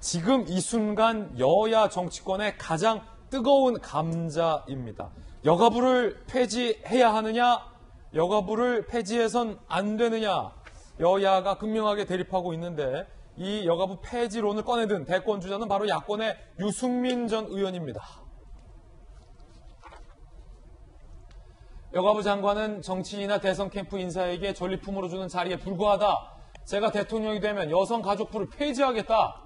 지금 이 순간 여야 정치권의 가장 뜨거운 감자입니다. 여가부를 폐지해야 하느냐, 여가부를 폐지해선 안 되느냐, 여야가 극명하게 대립하고 있는데 이 여가부 폐지론을 꺼내든 대권 주자는 바로 야권의 유승민 전 의원입니다. 여가부 장관은 정치인이나 대선 캠프 인사에게 전리품으로 주는 자리에 불과하다. 제가 대통령이 되면 여성가족부를 폐지하겠다.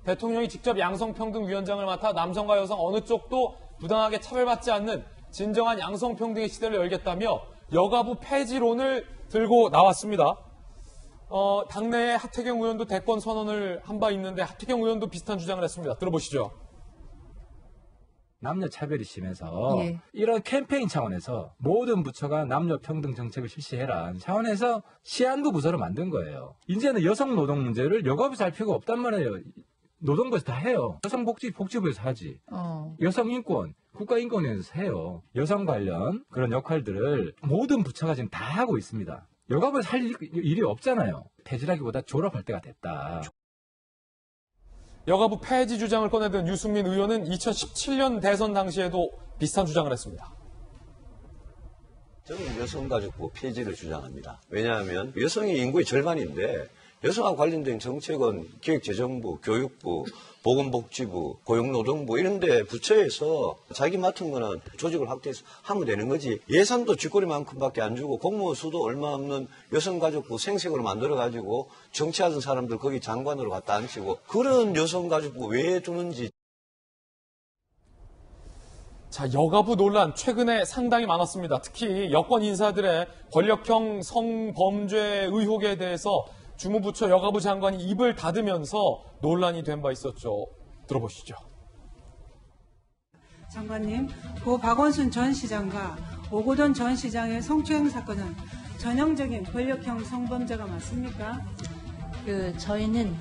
대통령이 직접 양성평등위원장을 맡아 남성과 여성 어느 쪽도 부당하게 차별받지 않는 진정한 양성평등의 시대를 열겠다며 여가부 폐지론을 들고 나왔습니다. 당내에 하태경 의원도 대권 선언을 한 바 있는데 하태경 의원도 비슷한 주장을 했습니다. 들어보시죠. 남녀 차별이 심해서 이런 캠페인 차원에서 모든 부처가 남녀 평등 정책을 실시해라 차원에서 시한부 부서를 만든 거예요. 이제는 여성 노동 문제를 여가부 살 필요가 없단 말이에요. 노동부에서 다 해요. 여성복지부에서 하지. 여성인권, 국가인권위에서 해요. 여성 관련 그런 역할들을 모든 부처가 지금 다 하고 있습니다. 여가부에서 할 일이 없잖아요. 폐지라기보다 졸업할 때가 됐다. 여가부 폐지 주장을 꺼내든 유승민 의원은 2017년 대선 당시에도 비슷한 주장을 했습니다. 저는 여성가족부 폐지를 주장합니다. 왜냐하면 여성이 인구의 절반인데 여성과 관련된 정책은 기획재정부, 교육부, 보건복지부, 고용노동부 이런 데 부처에서 자기 맡은 거는 조직을 확대해서 하면 되는 거지. 예산도 쥐꼬리만큼밖에 안 주고 공무원 수도 얼마 없는 여성가족부 생색으로 만들어가지고 정치하던 사람들 거기 장관으로 갖다 앉히고 그런 여성가족부 왜 두는지. 자, 여가부 논란 최근에 상당히 많았습니다. 특히 여권 인사들의 권력형 성범죄 의혹에 대해서 주무부처 여가부 장관이 입을 닫으면서 논란이 된 바 있었죠. 들어보시죠. 장관님, 고 박원순 전 시장과 오고돈 전 시장의 성추행 사건은 전형적인 권력형 성범죄가 맞습니까? 저희는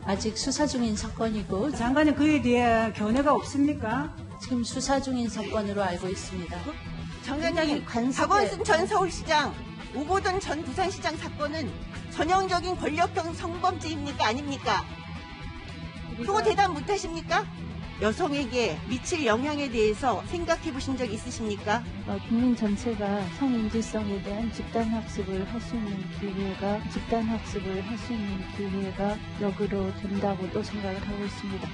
아직 수사 중인 사건이고 장관님 그에 대해 견해가 없습니까? 지금 수사 중인 사건으로 알고 있습니다. 장관님, 박원순 전 서울시장, 오고돈 전 부산시장 사건은 전형적인 권력형 성범죄입니까? 아닙니까? 그거 대답 못하십니까? 여성에게 미칠 영향에 대해서 생각해 보신 적 있으십니까? 국민 전체가 성인지성에 대한 집단학습을 할 수 있는 기회가 역으로 된다고도 생각을 하고 있습니다.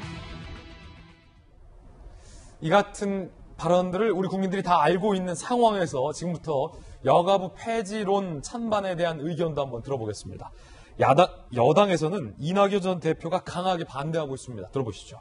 이 같은 발언들을 우리 국민들이 다 알고 있는 상황에서 지금부터 여가부 폐지론 찬반에 대한 의견도 한번 들어보겠습니다. 여당에서는 이낙연 전 대표가 강하게 반대하고 있습니다. 들어보시죠.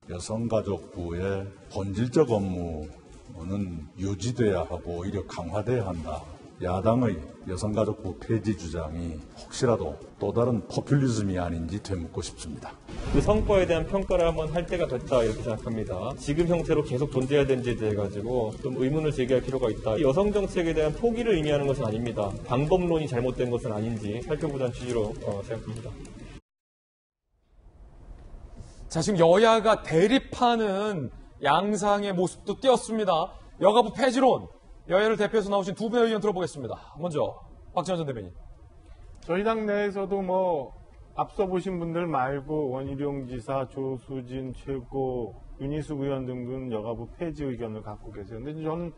여성가족부의 본질적 업무는 유지돼야 하고 오히려 강화돼야 한다. 야당의 여성가족부 폐지 주장이 혹시라도 또 다른 포퓰리즘이 아닌지 되묻고 싶습니다. 그 성과에 대한 평가를 한번 할 때가 됐다 이렇게 생각합니다. 지금 형태로 계속 존재해야 되는지에 대해 가지고 좀 의문을 제기할 필요가 있다. 여성 정책에 대한 포기를 의미하는 것은 아닙니다. 방법론이 잘못된 것은 아닌지 살펴보자는 취지로 생각합니다. 자, 지금 여야가 대립하는 양상의 모습도 띄었습니다. 여가부 폐지론, 여야를 대표해서 나오신 두 분의 의견 들어보겠습니다. 먼저 박지원 전 대변인. 저희 당 내에서도 앞서 보신 분들 말고 원희룡 지사, 조수진 최고, 윤희숙 의원 등등 여가부 폐지 의견을 갖고 계세요. 근데 저는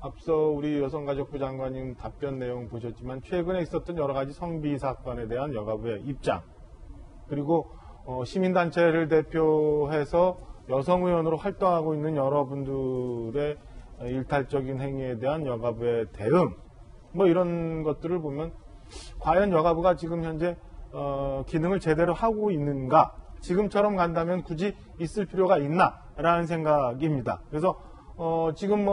앞서 우리 여성가족부 장관님 답변 내용 보셨지만 최근에 있었던 여러 가지 성비 사건에 대한 여가부의 입장, 그리고 시민단체를 대표해서 여성 의원으로 활동하고 있는 여러분들의 일탈적인 행위에 대한 여가부의 대응, 이런 것들을 보면 과연 여가부가 지금 현재 기능을 제대로 하고 있는가, 지금처럼 간다면 굳이 있을 필요가 있나라는 생각입니다. 그래서 지금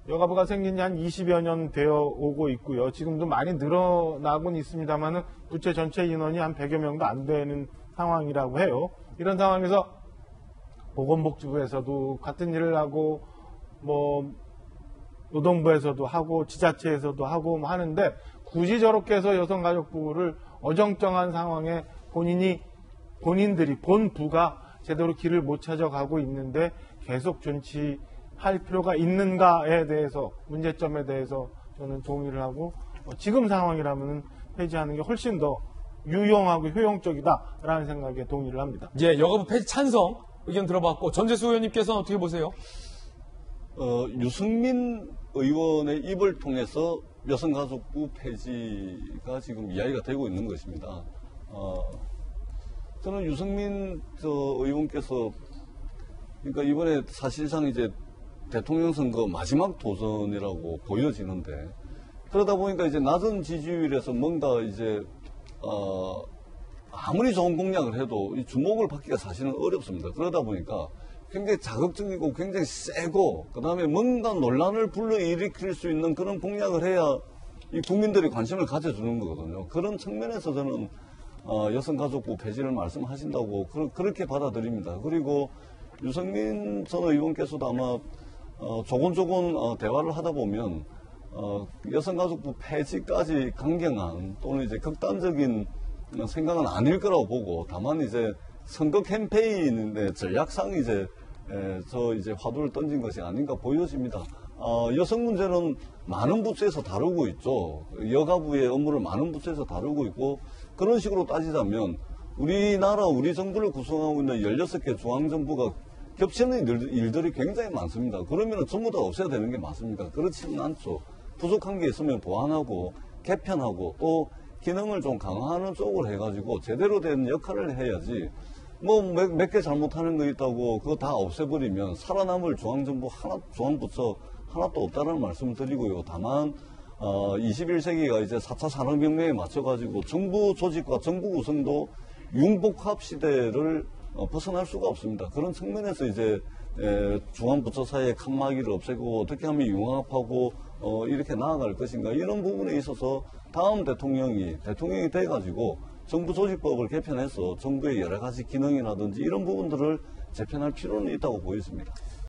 여가부가 생긴 지 한 20여 년 되어 오고 있고요. 지금도 많이 늘어나고는 있습니다만은 부처 전체 인원이 한 100여 명도 안 되는 상황이라고 해요. 이런 상황에서 보건복지부에서도 같은 일을 하고 노동부에서도 하고 지자체에서도 하고 하는데 굳이 저렇게 해서 여성가족부를 어정쩡한 상황에 본인들이 본부가 제대로 길을 못 찾아가고 있는데 계속 존치할 필요가 있는가에 대해서, 문제점에 대해서 저는 동의를 하고 지금 상황이라면 폐지하는 게 훨씬 더 유용하고 효용적이다라는 생각에 동의를 합니다. 예, 여가부 폐지 찬성 의견 들어봤고 전재수 의원님께서는 어떻게 보세요? 유승민 의원의 입을 통해서 여성가족부 폐지가 지금 이야기가 되고 있는 것입니다. 저는 유승민 의원께서 그러니까 이번에 사실상 이제 대통령 선거 마지막 도전이라고 보여지는데 그러다 보니까 이제 낮은 지지율에서 뭔가 이제 아무리 좋은 공약을 해도 이 주목을 받기가 사실은 어렵습니다. 그러다 보니까 굉장히 자극적이고 굉장히 세고 그다음에 뭔가 논란을 불러일으킬 수 있는 그런 공약을 해야 이 국민들이 관심을 가져주는 거거든요. 그런 측면에서 저는 여성가족부 폐지를 말씀하신다고 그렇게 받아들입니다. 그리고 유승민 전 의원께서도 아마 조곤조곤 대화를 하다 보면 여성가족부 폐지까지 강경한 또는 이제 극단적인 생각은 아닐 거라고 보고 다만 이제 선거 캠페인의 전략상 이제 화두를 던진 것이 아닌가 보여집니다. 여성 문제는 많은 부처에서 다루고 있죠. 여가부의 업무를 많은 부처에서 다루고 있고 그런 식으로 따지자면 우리나라 우리 정부를 구성하고 있는 16개 중앙정부가 겹치는 일들이 굉장히 많습니다. 그러면 전부 다 없애야 되는 게 맞습니까? 그렇지는 않죠. 부족한 게 있으면 보완하고 개편하고 또 기능을 좀 강화하는 쪽으로 해가지고 제대로 된 역할을 해야지 뭐 몇 개 잘못하는 거 있다고 그거 다 없애버리면 살아남을 중앙정부 중앙부처 하나도 없다는 말씀을 드리고요. 다만 21세기가 이제 4차 산업혁명에 맞춰가지고 정부 조직과 정부 구성도 융복합 시대를 벗어날 수가 없습니다. 그런 측면에서 이제 중앙부처 사이의 칸막이를 없애고 어떻게 하면 융합하고 이렇게 나아갈 것인가 이런 부분에 있어서 다음 대통령이 돼가지고 정부 조직법을 개편해서 정부의 여러 가지 기능이라든지 이런 부분들을 재편할 필요는 있다고 보여집니다.